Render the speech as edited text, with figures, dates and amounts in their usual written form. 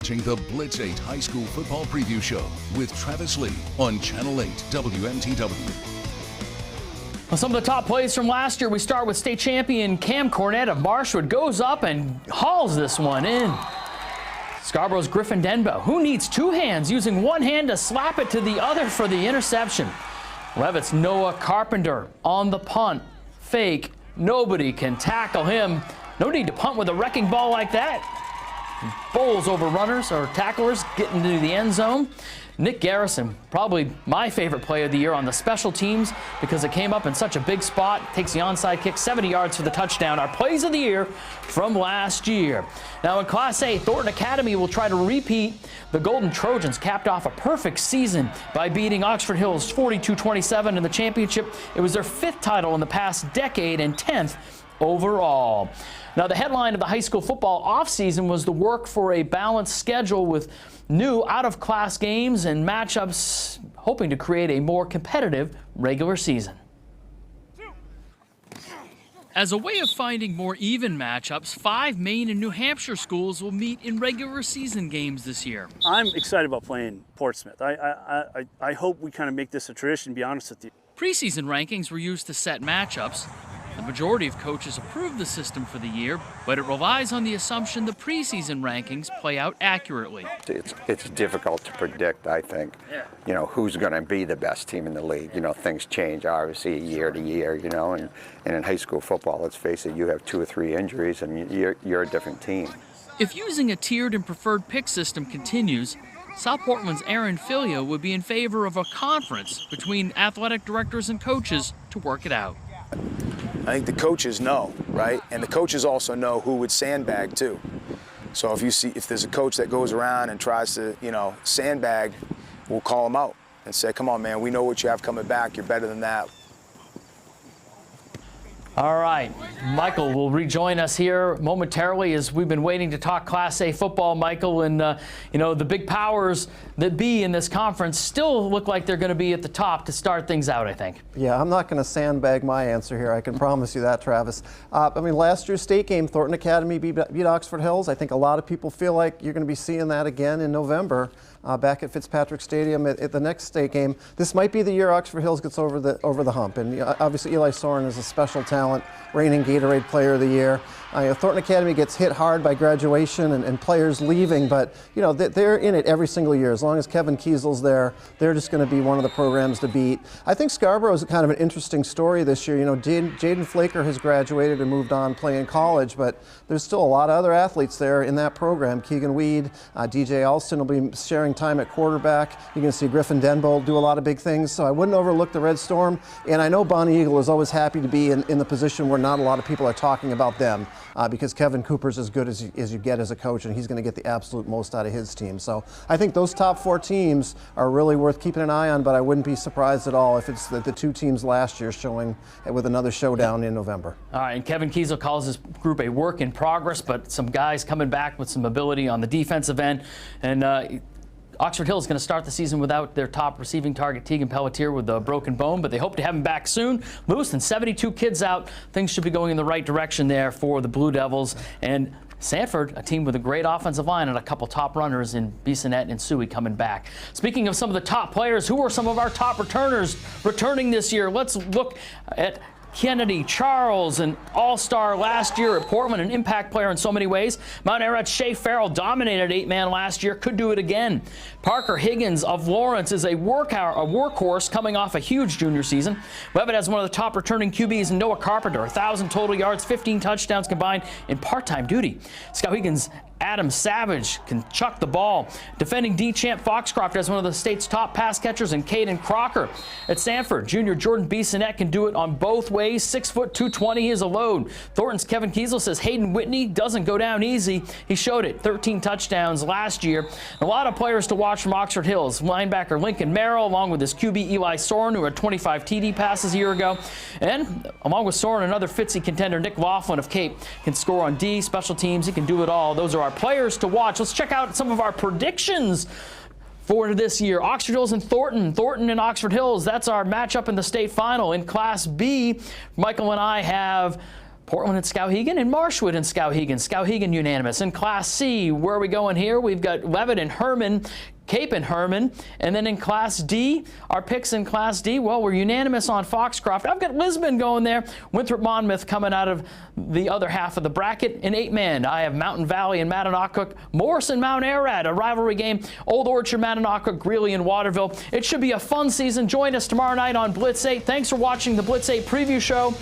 watching the Blitz 8 High School Football Preview Show with Travis Lee on Channel 8 WMTW. Well, some of the top plays from last year. We start with state champion Cam Cornett of Marshwood. Goes up and hauls this one in. Scarborough's Griffin Denbo, who needs two hands, using one hand to slap it to the other for the interception. Levitt's Noah Carpenter on the punt. Fake. Nobody can tackle him. No need to punt with a wrecking ball like that. Bowls over runners or tacklers, getting into the end zone. Nick Garrison, probably my favorite play of the year on the special teams because it came up in such a big spot. Takes the onside kick, 70 yards for the touchdown. Our plays of the year from last year. Now in Class A, Thornton Academy will try to repeat. The Golden Trojans capped off a perfect season by beating Oxford Hills 42-27 in the championship. It was their 5th title in the past decade and 10th overall. Now the headline of the high school football offseason was the work for a balanced schedule with new out-of-class games and matchups, hoping to create a more competitive regular season. As a way of finding more even matchups, 5 Maine and New Hampshire schools will meet in regular season games this year. I'm excited about playing Portsmouth. I hope we kind of make this a tradition, to be honest with you. Preseason rankings were used to set matchups. The majority of coaches approved the system for the year, but it relies on the assumption the preseason rankings play out accurately. It's difficult to predict, I think, you know, who's going to be the best team in the league. You know, things change, obviously, year to year, you know, and in high school football, let's face it, you have 2 or 3 injuries and you're a different team. If using a tiered and preferred pick system continues, South Portland's Aaron Filio would be in favor of a conference between athletic directors and coaches to work it out. I think the coaches know, right? And the coaches also know who would sandbag too. So if there's a coach that goes around and tries to, you know, sandbag, we'll call him out and say, come on, man, we know what you have coming back. You're better than that. All right, Michael will rejoin us here momentarily as we've been waiting to talk Class A football, Michael. And, you know, the big powers that be in this conference still look like they're going to be at the top to start things out, I think. Yeah, I'm not going to sandbag my answer here. I can promise you that, Travis. I mean, last year's state game, Thornton Academy beat Oxford Hills. I think a lot of people feel like you're going to be seeing that again in November. Back at Fitzpatrick Stadium at the next state game. This might be the year Oxford Hills gets over the hump. And obviously Eli Soren is a special talent, reigning Gatorade Player of the Year. Thornton Academy gets hit hard by graduation and players leaving, but you know they're in it every single year. As long as Kevin Kiesel's there, they're just going to be one of the programs to beat. I think Scarborough is kind of an interesting story this year. You know, Jaden Flaker has graduated and moved on playing college, but there's still a lot of other athletes there in that program. Keegan Weed, DJ Alston will be sharing time at quarterback. You're going to see Griffin Denbo do a lot of big things, so I wouldn't overlook the Red Storm. And I know Bonnie Eagle is always happy to be in the position where not a lot of people are talking about them because Kevin Cooper's as good as you get as a coach, and he's going to get the absolute most out of his team. So I think those top 4 teams are really worth keeping an eye on, but I wouldn't be surprised at all if it's the 2 teams last year showing with another showdown in November. All right, and Kevin Kiesel calls his group a work in progress, but some guys coming back with some ability on the defensive end. And Oxford Hill is going to start the season without their top receiving target, Tegan Pelletier, with a broken bone, but they hope to have him back soon. Lewis and 72 kids out. Things should be going in the right direction there for the Blue Devils. And Sanford, a team with a great offensive line and a couple top runners in Bissonnette and Suey coming back. Speaking of some of the top players, who are some of our top returners returning this year? Let's look at Kennedy Charles, an all-star last year at Portland, an impact player in so many ways. Mount Ararat's Shea Farrell dominated 8-man last year, could do it again. Parker Higgins of Lawrence is a workhorse coming off a huge junior season. Levitt has one of the top returning QBs in Noah Carpenter, 1,000 total yards, 15 touchdowns combined in part-time duty. Skowhegan's Adam Savage can chuck the ball. Defending D-champ Foxcroft has one of the state's top pass catchers in Caden Crocker. At Sanford, junior Jordan Bissonnette can do it on both ways. 6 foot 220, he is a load. Thornton's Kevin Kiesel says Hayden Whitney doesn't go down easy. He showed it, 13 touchdowns last year. A lot of players to watch from Oxford Hills. Linebacker Lincoln Merrill, along with his QB Eli Soren, who had 25 TD passes a year ago. And along with Soren, another Fitzy contender, Nick Laughlin of Cape, can score on D, special teams. He can do it all. Those are our players to watch. Let's check out some of our predictions for this year. Oxford Hills and Thornton. Thornton and Oxford Hills. That's our matchup in the state final. In Class B, Michael and I have Portland and Skowhegan, and Marshwood and Skowhegan. Skowhegan unanimous. In Class C, where are we going here? We've got Levitt and Herman, Cape and Herman. And then in Class D, our picks in Class D, well, we're unanimous on Foxcroft. I've got Lisbon going there. Winthrop Monmouth coming out of the other half of the bracket. In 8-man, I have Mountain Valley and Mattanock, Morrison, Mount Ararat, a rivalry game. Old Orchard, Mattanock, Greeley, and Waterville. It should be a fun season. Join us tomorrow night on Blitz 8. Thanks for watching the Blitz 8 preview show.